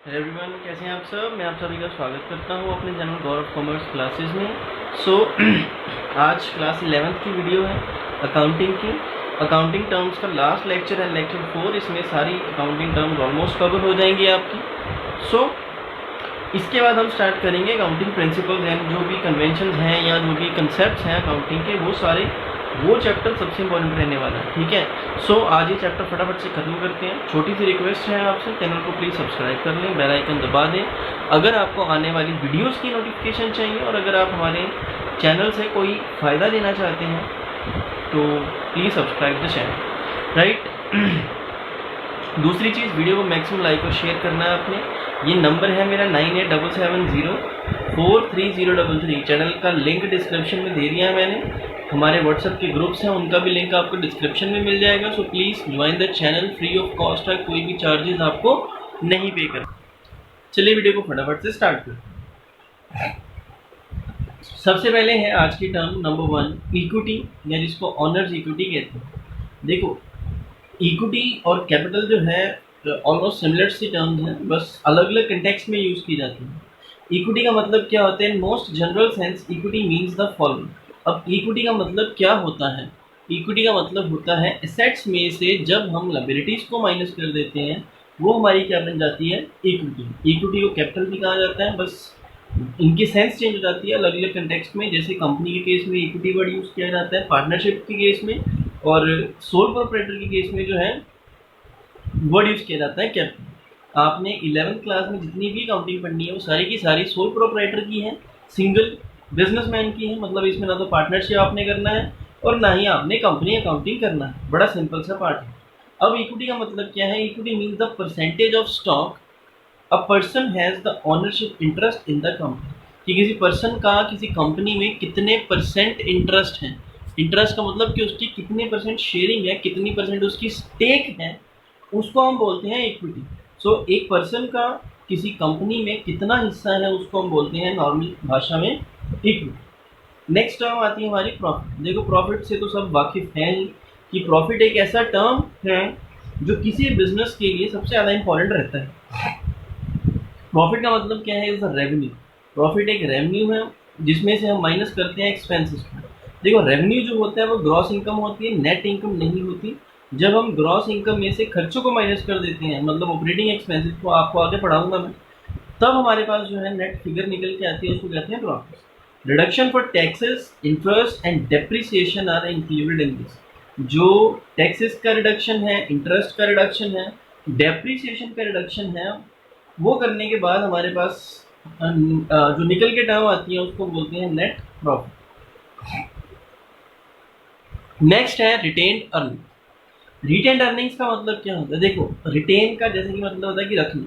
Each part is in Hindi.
हेलो एवरीवन, कैसे हैं आप सब। मैं आप सभी का स्वागत करता हूं अपने चैनल गौरव कॉमर्स क्लासेस में। आज क्लास 11th की वीडियो है अकाउंटिंग की। अकाउंटिंग टर्म्स का लास्ट लेक्चर है, लेक्चर 4। इसमें सारी अकाउंटिंग टर्म्स ऑलमोस्ट कवर हो जाएंगी आपकी। इसके बाद हम स्टार्ट करेंगे अकाउंटिंग प्रिंसिपल्स एंड जो भी कन्वेंशंस हैं या जो भी कंसेप्ट्स हैं अकाउंटिंग के, वो चैप्टर सबसे इंपॉर्टेंट रहने वाला है। ठीक है। आज ये चैप्टर फटाफट से खत्म करते हैं। छोटी सी रिक्वेस्ट है आपसे, चैनल को प्लीज़ सब्सक्राइब कर लें, बेल आइकन दबा दें। अगर आपको आने वाली वीडियोस की नोटिफिकेशन चाहिए और अगर आप हमारे चैनल से कोई फ़ायदा लेना चाहते हैं तो please subscribe the channel, right. दूसरी चीज़, वीडियो को मैक्सिमम लाइक और शेयर करना है आपने। ये नंबर है मेरा 9877043033। चैनल का लिंक डिस्क्रिप्शन में दे दिया है मैंने। हमारे व्हाट्सएप के ग्रुप्स हैं, उनका भी लिंक आपको डिस्क्रिप्शन में मिल जाएगा। So please join the channel, free of cost है, कोई भी चार्जेस आपको नहीं पे कर। चलिए वीडियो को फटाफट से स्टार्ट करें। सबसे पहले है आज की टर्म नंबर 1, इक्विटी, या जिसको ऑनर्स इक्विटी कहते हैं। देखो, इक्विटी और कैपिटल जो है ऑलमोस्ट सिमिलर सी टर्म्स हैं, बस अलग अलग कंटेक्स्ट में यूज़ की जाती हैं। इक्विटी का मतलब क्या होता है? In most general sense equity means the following. अब इक्विटी का मतलब क्या होता है? इक्विटी का मतलब होता है एसेट्स में से जब हम लायबिलिटीज़ को माइनस कर देते हैं, वो हमारी क्या बन जाती है? इक्विटी। इक्विटी को कैपिटल भी कहा जाता है, बस इनकी सेंस चेंज हो जाती है अलग अलग कंटेक्स्ट में। जैसे कंपनी के केस में इक्विटी वर्ड यूज़ किया जाता है, पार्टनरशिप के केस में, और सोल प्रोप्राइटर के केस में जो है वर्ड यूज़ किया जाता है कैपिटल। आपने 11th क्लास में जितनी भी अकाउंटिंग पढ़नी है वो सारी की सारी सोल प्रोप्राइटर की है, सिंगल बिजनेसमैन की है। मतलब इसमें ना तो पार्टनरशिप आपने करना है और ना ही आपने कंपनी अकाउंटिंग करना है। बड़ा सिंपल सा पार्ट है। अब इक्विटी का मतलब क्या है? Equity means the percentage of stock a person has the ownership interest in the company. कि किसी पर्सन का किसी कंपनी में कितने परसेंट इंटरेस्ट है। इंटरेस्ट का मतलब कि उसकी कितने परसेंट शेयरिंग है, कितनी परसेंट उसकी स्टेक है, उसको हम बोलते हैं इक्विटी। एक पर्सन का किसी कंपनी में कितना हिस्सा है उसको हम बोलते हैं नॉर्मल भाषा में इक्विटी। नेक्स्ट टर्म आती है हमारी प्रॉफिट। देखो, प्रॉफिट से तो सब वाकिफ हैं ही कि प्रॉफिट एक ऐसा टर्म है जो किसी बिजनेस के लिए सबसे ज़्यादा इंपॉर्टेंट रहता है। प्रॉफिट का मतलब क्या है? Is revenue. प्रॉफिट एक रेवेन्यू है जिसमें से हम माइनस करते हैं एक्सपेंसेस को। देखो, रेवेन्यू जो होता है वो ग्रॉस इनकम होती है, नेट इनकम नहीं होती। जब हम ग्रॉस इनकम में से खर्चों को माइनस कर देते हैं, मतलब ऑपरेटिंग एक्सपेंसेस को, आपको आगे पढ़ाऊंगा मैं, तब हमारे पास जो है नेट फिगर निकल के आती है, उसको कहते हैं profit. Reduction for taxes, interest and depreciation are included in this. जो टैक्सेस का रिडक्शन है, इंटरेस्ट का रिडक्शन है, डेप्रिसिएशन का रिडक्शन है, वो करने के बाद हमारे पास जो निकल के टर्म आती है उसको बोलते हैं नेट प्रॉफिट। नेक्स्ट है रिटेन्ड अर्निंग। रिटेन्ड अर्निंग्स का मतलब क्या होता है? देखो, रिटेन का जैसे कि मतलब होता है कि रखना,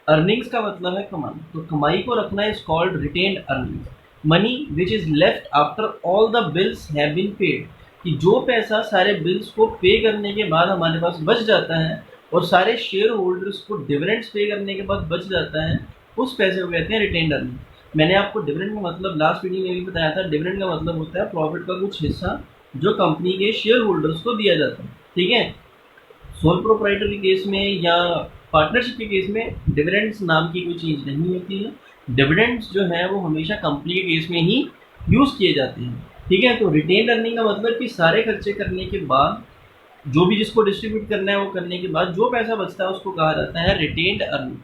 अर्निंग्स का मतलब है कमाना। तो कमाई को रखना is called retained earnings. Money which is left after all the bills have been paid. कि जो पैसा सारे बिल्स को पे करने के बाद हमारे पास बच जाता है और सारे शेयर होल्डर्स को डिविडेंड्स पे करने के बाद बच जाता है, उस पैसे को कहते हैं रिटेन्ड अर्निंग। मैंने आपको डिविडेंड का मतलब लास्ट वीडियो में भी बताया था। डिविडेंड का मतलब होता है प्रॉफिट का कुछ हिस्सा जो कंपनी के शेयर होल्डर्स को दिया जाता है। ठीक है। सोल प्रोप्राइटर के केस में या पार्टनरशिप के केस में डिविडेंड्स नाम की कोई चीज़ नहीं होती है। डिविडेंड्स जो है वो हमेशा कंपनी के केस में ही यूज़ किए जाते हैं। ठीक है। तो रिटेन अर्निंग का मतलब कि सारे खर्चे करने के बाद जो भी जिसको डिस्ट्रीब्यूट करना है वो करने के बाद जो पैसा बचता है उसको कहा जाता है रिटेन्ड अर्निंग।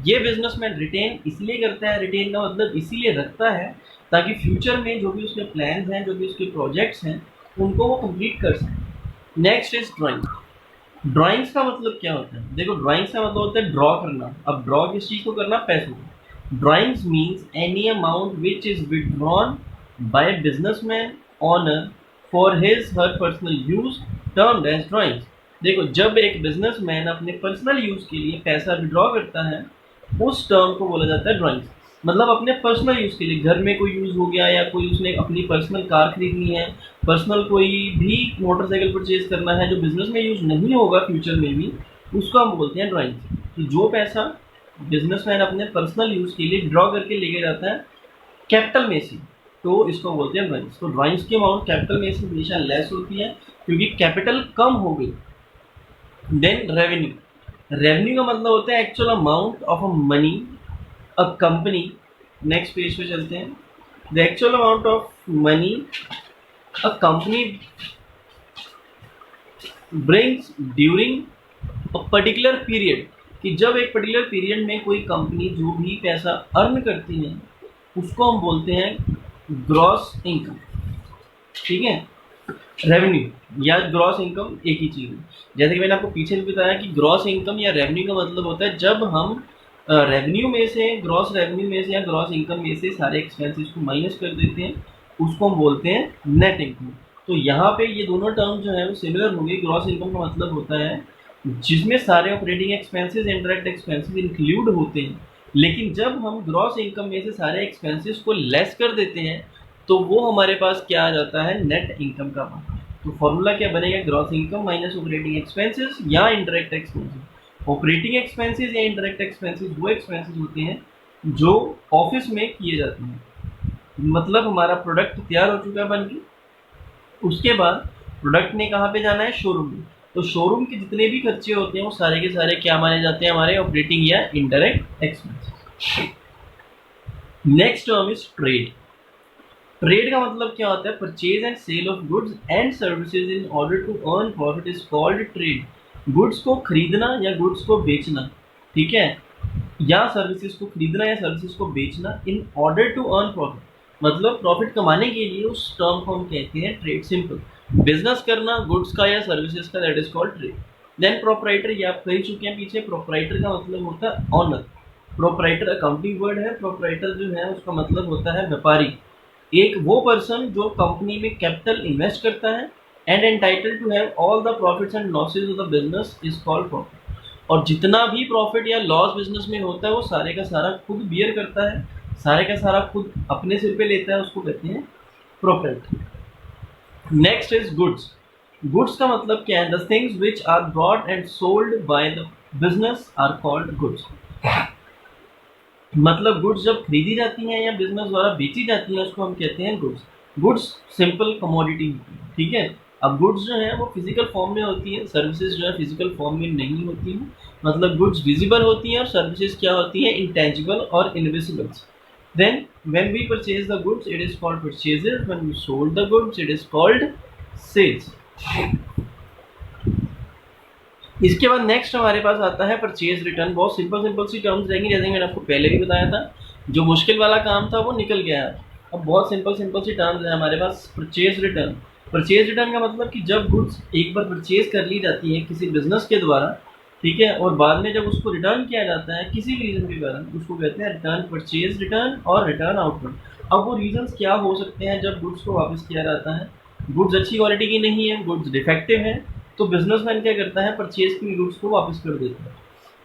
ये बिजनेसमैन रिटेन इसलिए करता है, रिटेन का मतलब इसीलिए रखता है ताकि फ्यूचर में जो भी उसके प्लान्स हैं, जो भी उसके प्रोजेक्ट्स हैं, उनको वो कंप्लीट कर सकें। Next is drawing. ड्राइंग्स का मतलब क्या होता है? देखो, ड्राइंग्स का मतलब होता है ड्रॉ करना। अब ड्रॉ किस चीज़ को करना? पैसों को। Drawings means any amount which is withdrawn by businessman owner for his her personal use termed as drawings. देखो, जब एक बिजनेसमैन अपने पर्सनल यूज के लिए पैसा विड्रॉ करता है, उस टर्म को बोला जाता है ड्राइंग्स। मतलब अपने पर्सनल यूज़ के लिए, घर में कोई यूज़ हो गया या कोई उसने अपनी पर्सनल कार खरीदनी है, पर्सनल कोई भी मोटरसाइकिल परचेज करना है जो बिजनेस में यूज़ नहीं होगा फ्यूचर में भी, उसको हम बोलते हैं ड्राइंग्स। तो जो पैसा बिजनेसमैन अपने पर्सनल यूज़ के लिए ड्रॉ करके लेके जाता है कैपिटल में से, तो इसको बोलते हैं ड्राइंग्स। तो ड्राइंग्स की अमाउंट कैपिटल में से हमेशा लेस होती है क्योंकि कैपिटल कम हो गई देन रेवेन्यू। रेवेन्यू का मतलब होता है actual amount of a money a company, next page पे चलते हैं, the actual amount of money a company brings during a particular period, कि जब एक पर्टिकुलर पीरियड में कोई कंपनी जो भी पैसा अर्न करती है उसको हम बोलते हैं ग्रॉस इनकम। ठीक है, रेवेन्यू या ग्रॉस इनकम एक ही चीज़ है। जैसे कि मैंने आपको पीछे भी बताया कि ग्रॉस इनकम या रेवेन्यू का मतलब होता है जब हम रेवेन्यू में से, ग्रॉस रेवेन्यू में से या ग्रॉस इनकम में से सारे एक्सपेंसेस को माइनस कर देते हैं, उसको हम बोलते हैं नेट इनकम। तो यहाँ पे ये दोनों टर्म जो है वो सिमिलर होंगे। ग्रॉस इनकम का मतलब होता है जिसमें सारे operating expenses, indirect expenses include होते हैं, लेकिन जब हम ग्रॉस इनकम में से सारे एक्सपेंसेस को लेस कर देते हैं तो वो हमारे पास क्या आ जाता है, नेट इनकम का पार्ट। तो फॉर्मूला क्या बनेगा, gross income minus operating expenses या इंडायरेक्ट एक्सपेंसेस। ऑपरेटिंग एक्सपेंसेस या इंडायरेक्ट एक्सपेंसेस वो एक्सपेंसेस होते हैं जो ऑफिस में किए जाते हैं, मतलब हमारा प्रोडक्ट तैयार हो चुका है बन के, उसके बाद प्रोडक्ट ने कहाँ पे जाना है, शोरूम में। तो शोरूम के जितने भी खर्चे होते हैं वो सारे के सारे क्या माने जाते हैं, हमारे ऑपरेटिंग या indirect expenses. Next term is trade. Trade का मतलब क्या होता है, purchase and sale of goods and services in order to earn profit is called trade. Goods को खरीदना या गुड्स को बेचना, ठीक है, या सर्विसेज को खरीदना या सर्विसेज को बेचना in order to earn profit, मतलब प्रॉफिट कमाने के लिए, उस टर्म को हम कहते हैं ट्रेड। सिंपल बिजनेस करना गुड्स का या सर्विसेज का, that is called trade. Then proprietor, ये आप कह चुके हैं पीछे, प्रोपराइटर का मतलब होता है ऑनर। प्रोपराइटर अकाउंटिंग वर्ड है, प्रोपराइटर जो है उसका मतलब होता है व्यापारी, एक वो पर्सन जो कंपनी में कैपिटल इन्वेस्ट करता है and entitle to have all the profits and losses of the business is called profit. और जितना भी प्रॉफिट या लॉस बिजनेस में होता है वो सारे का सारा खुद बियर करता है, सारे का सारा खुद अपने सिर पे लेता है, उसको कहते हैं proprietor. Next is goods. Goods का मतलब क्या है, the things which are brought and sold by the business are called goods. मतलब गुड्स जब खरीदी जाती हैं या बिजनेस द्वारा बेची जाती हैं उसको हम कहते हैं गुड्स। गुड्स सिंपल कमोडिटी होती है, ठीक है। अब गुड्स जो है वो फिजिकल फॉर्म में होती है, सर्विसेज जो है फिजिकल फॉर्म में नहीं होती हैं। मतलब गुड्स विजिबल होती हैं और सर्विसेज क्या होती हैं, इंटेंजिबल और invisible. Then when we purchase the goods it is called purchases, when we sold the goods it is called sales. इसके बाद नेक्स्ट हमारे पास आता है परचेज रिटर्न। बहुत सिंपल सिंपल सी टर्म्स रहेंगी, जैसे मैंने आपको पहले भी बताया था, जो मुश्किल वाला काम था वो निकल गया है। अब बहुत सिंपल सिंपल सी टर्म्स है हमारे पास। परचेज रिटर्न, परचेज रिटर्न का मतलब कि जब गुड्स एक बार परचेज कर ली जाती है किसी बिजनेस के द्वारा, ठीक है, और बाद में जब उसको रिटर्न किया जाता है किसी भी रीज़न के कारण, उसको कहते हैं रिटर्न, परचेज रिटर्न और रिटर्न आउटवर्ड। अब वो रीजंस क्या हो सकते हैं जब गुड्स को वापस किया जाता है, गुड्स अच्छी क्वालिटी की नहीं है, गुड्स डिफेक्टिव है, तो बिजनेसमैन क्या करता है, परचेज की गुड्स को वापस कर देता है।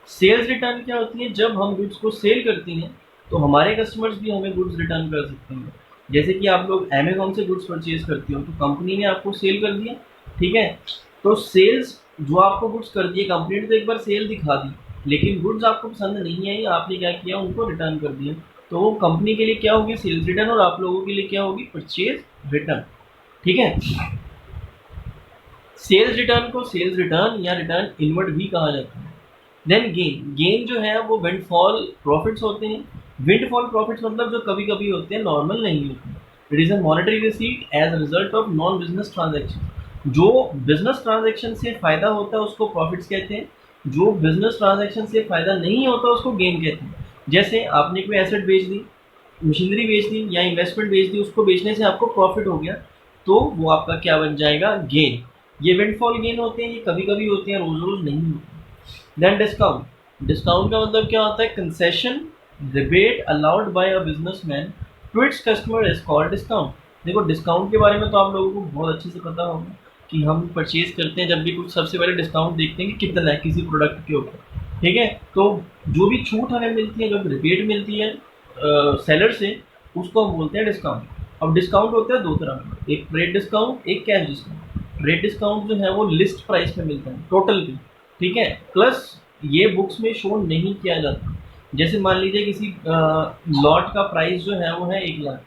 सेल्स रिटर्न क्या होती है, जब हम गुड्स को सेल करते हैं तो हमारे कस्टमर्स भी हमें गुड्स रिटर्न कर सकते हैं। जैसे कि आप लोग अमेजोन से गुड्स परचेज करते हो तो कंपनी ने आपको सेल कर दिया, ठीक है, तो सेल्स जो आपको गुड्स कर दिए, कंपनी ने तो एक बार सेल दिखा दी, लेकिन गुड्स आपको पसंद नहीं आई, आपने क्या किया, उनको रिटर्न कर दिया, तो वो कंपनी के लिए क्या होगी, सेल्स रिटर्न, और आप लोगों के लिए क्या होगी, परचेज रिटर्न, ठीक है। सेल्स रिटर्न को सेल्स रिटर्न या रिटर्न इनवर्ड भी कहा जाता है। देन गेन, गेन जो है वो विंडफॉल प्रॉफिट्स होते हैं। विंडफॉल प्रॉफिट्स मतलब जो कभी कभी होते हैं, नॉर्मल नहीं होते। It is a monetary receipt as a result of non business transaction. जो बिजनेस ट्रांजेक्शन से फायदा होता है उसको प्रॉफिट्स कहते हैं, जो बिजनेस ट्रांजेक्शन से फायदा नहीं होता उसको गेन कहते हैं। जैसे आपने कोई एसेट बेच दी, मशीनरी बेच दी या इन्वेस्टमेंट बेच दी, उसको बेचने से आपको प्रॉफिट हो गया, तो वो आपका क्या बन जाएगा, गेन। ये विंडफॉल गेन होते हैं, ये कभी कभी होते हैं, रोज रोज नहीं होते। देन डिस्काउंट, डिस्काउंट का मतलब क्या होता है, concession, rebate allowed by a businessman to its customer is called discount. देखो डिस्काउंट के बारे में तो आप लोगों को बहुत अच्छे से पता होगा कि हम परचेज करते हैं जब भी कुछ, सबसे पहले डिस्काउंट देखते हैं कि कितना है किसी प्रोडक्ट के ऊपर, ठीक है। तो जो भी छूट हमें मिलती है, जो रिबेट मिलती है सेलर से, उसको हम बोलते हैं डिस्काउंट। अब डिस्काउंट होता है दो तरह का, एक ट्रेड डिस्काउंट, एक कैश डिस्काउंट। ट्रेड डिस्काउंट जो है वो लिस्ट प्राइस पे मिलता है, टोटल पे, ठीक है, प्लस ये बुक्स में शो नहीं किया जाता। जैसे मान लीजिए किसी लॉट का प्राइस जो है वो है 1 लाख,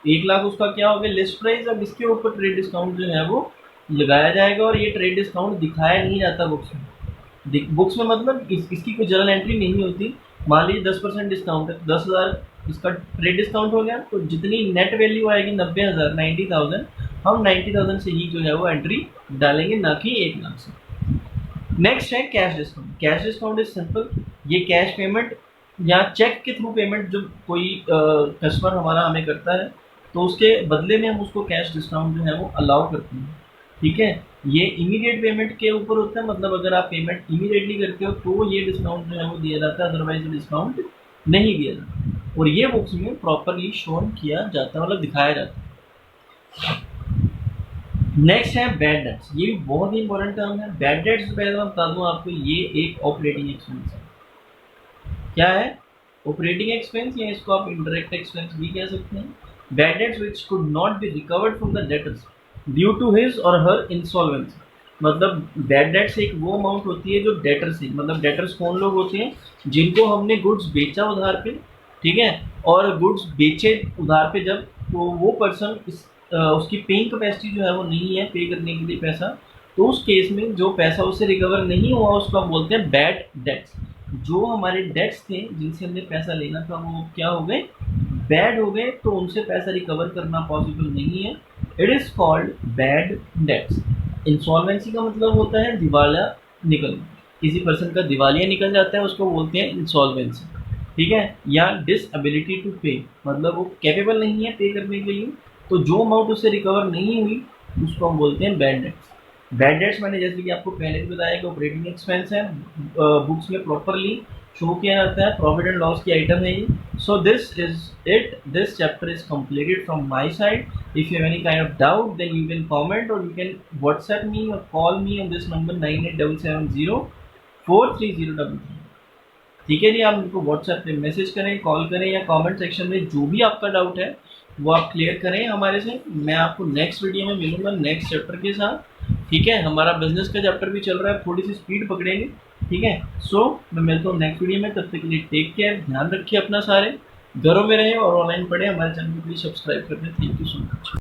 1 लाख उसका क्या हो गया, लिस्ट प्राइस। अब इसके ऊपर ट्रेड डिस्काउंट जो है वो लगाया जाएगा और ये ट्रेड डिस्काउंट दिखाया नहीं जाता बुक्स में। बुक्स में मतलब इसकी कोई जर्नल एंट्री नहीं होती। मान लीजिए 10% डिस्काउंट है, 10,000 इसका ट्रेड डिस्काउंट हो गया, तो जितनी नेट वैल्यू आएगी 90,000, 90,000, हम 90,000 से ही जो है वो एंट्री डालेंगे, ना कि 1,00,000 से। नेक्स्ट है cash discount. Cash discount is simple, ये कैश पेमेंट या चेक के थ्रू पेमेंट जो कोई कस्टमर हमारा हमें करता है, तो उसके बदले में हम उसको कैश डिस्काउंट जो है वो अलाउ करते हैं। ठीक है, ये इमीडिएट पेमेंट के ऊपर होता है, मतलब अगर आप पेमेंट इमीडिएटली करते हो तो ये डिस्काउंट जो है वो दिया जाता है, अदरवाइज डिस्काउंट नहीं दिया जाता। और ये बुक्स में प्रॉपरली शोन किया जाता है, मतलब दिखाया जाता है। नेक्स्ट है बैड डेट्स, ये भी बहुत ही इंपॉर्टेंट टर्म है। बैड डेट्स पहले मैं बता दूं आपको, ये एक ऑपरेटिंग एक्सपेंस है। क्या है? ऑपरेटिंग एक्सपेंस, या इसको आप इनडायरेक्ट एक्सपेंस भी कह सकते हैं। Bad debts which could not be recovered from the debtors due to his और हर इंसॉल्वेंसी। मतलब बैड डेट्स एक वो अमाउंट होती है जो डेटर से, मतलब डेटर्स कौन लोग होते हैं? जिनको हमने गुड्स बेचा उधार पे, ठीक है, और गुड्स बेचे उधार पे जब, तो वो पर्सन उसकी पेइंग कैपेसिटी जो है वो नहीं है पे करने के लिए पैसा, तो उस केस में जो पैसा उससे रिकवर नहीं हुआ उसको हम बोलते हैं बैड डेट्स। जो हमारे डेट्स थे जिनसे हमने पैसा लेना था वो क्या हो गए? बैड हो गए, तो उनसे पैसा रिकवर करना पॉसिबल नहीं है। It is called bad debts. Insolvency का मतलब होता है दिवालिया निकलना, किसी पर्सन का दिवालिया निकल जाता है उसको बोलते हैं इंसॉल्वेंसी। ठीक है, या डिसएबिलिटी टू पे, मतलब वो कैपेबल नहीं है पे करने के लिए, तो जो अमाउंट उससे रिकवर नहीं हुई उसको हम बोलते हैं बैड डेट्स। बैड डेट्स मैंने जैसे कि आपको पहले भी बताया कि ऑपरेटिंग एक्सपेंस है, बुक्स में प्रॉपरली शो किया जाता है, प्रॉफिट एंड लॉस की आइटम है ये। So this is it, this chapter is completed from my side. If you have any kind of doubt then you can comment और यू कैन व्हाट्सएप मी और call me on this number 9877043033। ठीक है जी, आप मेरे को व्हाट्सएप पे मैसेज करें, कॉल करें, या कमेंट सेक्शन में जो भी आपका डाउट है वो आप क्लियर करें हमारे से। मैं आपको नेक्स्ट वीडियो में मिलूंगा नेक्स्ट चैप्टर के साथ। ठीक है, हमारा बिजनेस का चैप्टर भी चल रहा है, थोड़ी सी स्पीड पकड़ेंगे। ठीक है, सो मैं मिलता हूँ नेक्स्ट वीडियो में, तब तक के लिए टेक केयर, ध्यान रखिए अपना, सारे घरों में रहें और ऑनलाइन पढ़ें। हमारे चैनल को प्लीज़ सब्सक्राइब कर दें। Thank you so much.